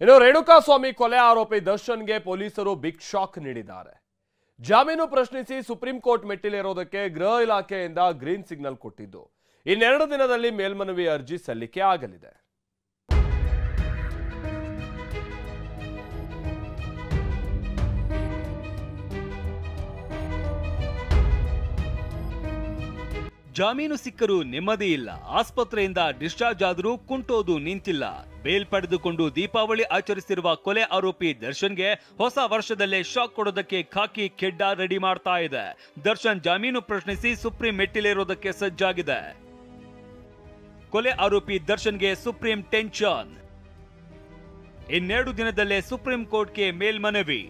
ಇನ್ನು ರೇಣುಕಾಸ್ವಾಮಿ ಕೊಲೆ ಆರೋಪಿ ದರ್ಶನ್ಗೆ ಪೊಲೀಸರು ಬಿಗ್ ಶಾಕ್ ನೀಡಿದ್ದಾರೆ. ಜಾಮೀನು ಪ್ರಶ್ನಿಸಿ ಸುಪ್ರೀಂ ಕೋರ್ಟ್ ಮೆಟ್ಟಿಲೇರೋದಕ್ಕೆ ಗೃಹ ಇಲಾಖೆಯಿಂದ ಗ್ರೀನ್ ಸಿಗ್ನಲ್ ಕೊಟ್ಟಿದ್ದು, ಇನ್ನೆರಡು ದಿನದಲ್ಲಿ ಮೇಲ್ಮನವಿ ಅರ್ಜಿ ಸಲ್ಲಿಕೆ ಆಗಲಿದೆ. ಜಾಮೀನು ಸಿಕ್ಕರೂ ನೆಮ್ಮದಿ ಇಲ್ಲ. ಆಸ್ಪತ್ರೆಯಿಂದ ಡಿಸ್ಚಾರ್ಜ್ ಆದರೂ ಕುಂಟೋದು ನಿಂತಿಲ್ಲ. ಬೇಲ್ ಪಡೆದುಕೊಂಡು ದೀಪಾವಳಿ ಆಚರಿಸಿರುವ ಕೊಲೆ ಆರೋಪಿ ದರ್ಶನ್ಗೆ ಹೊಸ ವರ್ಷದಲ್ಲೇ ಶಾಕ್ ಕೊಡೋದಕ್ಕೆ ಖಾಕಿ ಖೆಡ್ಡ ರೆಡಿ ಮಾಡ್ತಾ ಇದೆ. ದರ್ಶನ್ ಜಾಮೀನು ಪ್ರಶ್ನಿಸಿ ಸುಪ್ರೀಂ ಮೆಟ್ಟಿಲೇರೋದಕ್ಕೆ ಸಜ್ಜಾಗಿದೆ. ಕೊಲೆ ಆರೋಪಿ ದರ್ಶನ್ಗೆ ಸುಪ್ರೀಂ ಟೆನ್ಷನ್. ಇನ್ನೆರಡು ದಿನದಲ್ಲೇ ಸುಪ್ರೀಂ ಕೋರ್ಟ್ಗೆ ಮೇಲ್ಮನವಿ.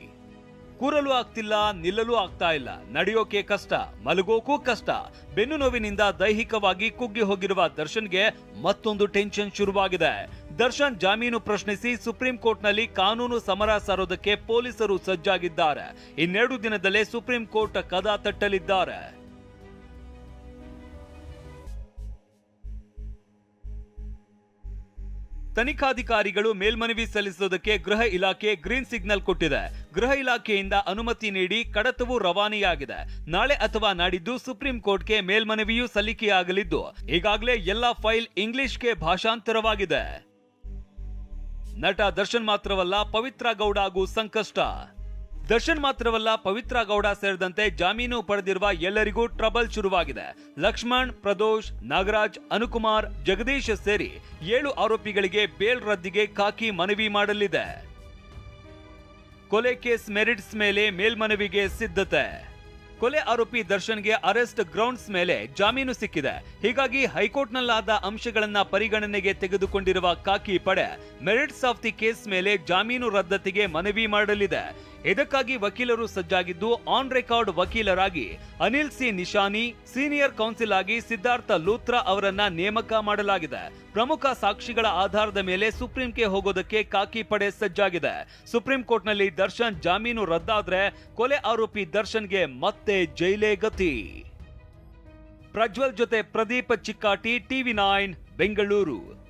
ಕೂರಲು ಆಗ್ತಿಲ್ಲ, ನಿಲ್ಲಲು ಆಗ್ತಾ ಇಲ್ಲ, ನಡೆಯೋಕೆ ಕಷ್ಟ, ಮಲಗೋಕೂ ಕಷ್ಟ. ಬೆನ್ನು ನೋವಿನಿಂದ ದೈಹಿಕವಾಗಿ ಕುಗ್ಗಿ ಹೋಗಿರುವ ದರ್ಶನ್ಗೆ ಮತ್ತೊಂದು ಟೆನ್ಷನ್ ಶುರುವಾಗಿದೆ. ದರ್ಶನ್ ಜಾಮೀನು ಪ್ರಶ್ನಿಸಿ ಸುಪ್ರೀಂ ಕೋರ್ಟ್ನಲ್ಲಿ ಕಾನೂನು ಸಮರ ಸಾರೋದಕ್ಕೆ ಪೊಲೀಸರು ಸಜ್ಜಾಗಿದ್ದಾರೆ. ಇನ್ನೆರಡು ದಿನದಲ್ಲೇ ಸುಪ್ರೀಂ ಕೋರ್ಟ್ ಕದ ತಟ್ಟಲಿದ್ದಾರೆ. ತನಿಖಾಧಿಕಾರಿಗಳು ಮೇಲ್ಮನವಿ ಸಲ್ಲಿಸುವುದಕ್ಕೆ ಗೃಹ ಇಲಾಖೆ ಗ್ರೀನ್ ಸಿಗ್ನಲ್ ಕೊಟ್ಟಿದೆ. ಗೃಹ ಇಲಾಖೆಯಿಂದ ಅನುಮತಿ ನೀಡಿ ಕಡತವು ರವಾನೆಯಾಗಿದೆ. ನಾಳೆ ಅಥವಾ ನಾಡಿದ್ದು ಸುಪ್ರೀಂ ಕೋರ್ಟ್ಗೆ ಮೇಲ್ಮನವಿಯೂ ಸಲ್ಲಿಕೆಯಾಗಲಿದ್ದು, ಈಗಾಗಲೇ ಎಲ್ಲ ಫೈಲ್ ಇಂಗ್ಲಿಷ್ಗೆ ಭಾಷಾಂತರವಾಗಿದೆ. ನಟ ದರ್ಶನ್ ಮಾತ್ರವಲ್ಲ, ಪವಿತ್ರ ಗೌಡ ಹಾಗೂ ಸಂಕಷ್ಟ. ದರ್ಶನ್ ಮಾತ್ರವಲ್ಲ, ಪವಿತ್ರ ಗೌಡ ಸೇರಿದಂತೆ ಜಾಮೀನು ಪಡೆದಿರುವ ಎಲ್ಲರಿಗೂ ಟ್ರಬಲ್ ಶುರುವಾಗಿದೆ. ಲಕ್ಷ್ಮಣ್, ಪ್ರದೋಷ್, ನಾಗರಾಜ್, ಅನುಕುಮಾರ್, ಜಗದೀಶ್ ಸೇರಿ 7 ಆರೋಪಿಗಳಿಗೆ ಬೇಲ್ ರದ್ದಿಗೆ ಖಾಕಿ ಮನವಿ ಮಾಡಲಿದೆ. ಕೊಲೆ ಕೇಸ್ ಮೆರಿಟ್ಸ್ ಮೇಲೆ ಮೇಲ್ಮನವಿಗೆ ಸಿದ್ಧತೆ. ಕೊಲೆ ಆರೋಪಿ ದರ್ಶನ್ಗೆ ಅರೆಸ್ಟ್ ಗ್ರೌಂಡ್ಸ್ ಮೇಲೆ ಜಾಮೀನು ಸಿಕ್ಕಿದೆ. ಹೀಗಾಗಿ ಹೈಕೋರ್ಟ್ನಲ್ಲಾದ ಅಂಶಗಳನ್ನ ಪರಿಗಣನೆಗೆ ತೆಗೆದುಕೊಂಡಿರುವ ಖಾಕಿ ಪಡೆ ಮೆರಿಟ್ಸ್ ಆಫ್ ದಿ ಕೇಸ್ ಮೇಲೆ ಜಾಮೀನು ರದ್ದತಿಗೆ ಮನವಿ ಮಾಡಲಿದೆ. ಇದಕ್ಕಾಗಿ ವಕೀಲರು ಸಜ್ಜಾಗಿದ್ದು, ಆನ್ ರೆಕಾರ್ಡ್ ವಕೀಲರಾಗಿ Anil C Nishani, senior counsel ಆಗಿ ಸಿದ್ಧಾರ್ಥ ಲೂತ್ರಾ ಅವರನ್ನ ನೇಮಕ ಮಾಡಲಾಗಿದೆ. ಪ್ರಮುಖ ಸಾಕ್ಷಿಗಳ ಆಧಾರದ ಮೇಲೆ ಸುಪ್ರೀಂಗೆ ಹೋಗೋದಕ್ಕೆ ಖಾಕಿ ಪಡೆ ಸಜ್ಜಾಗಿದೆ. ಸುಪ್ರೀಂ ಕೋರ್ಟ್ನಲ್ಲಿ ದರ್ಶನ್ ಜಾಮೀನು ರದ್ದಾದ್ರೆ ಕೊಲೆ ಆರೋಪಿ ದರ್ಶನ್ಗೆ ಮತ್ತೆ ಜೈಲೇ ಗತಿ. ಪ್ರಜ್ವಲ್ ಜೊತೆ ಪ್ರದೀಪ್ ಚಿಕ್ಕಾಟಿ, ಟಿವಿ9 ಬೆಂಗಳೂರು.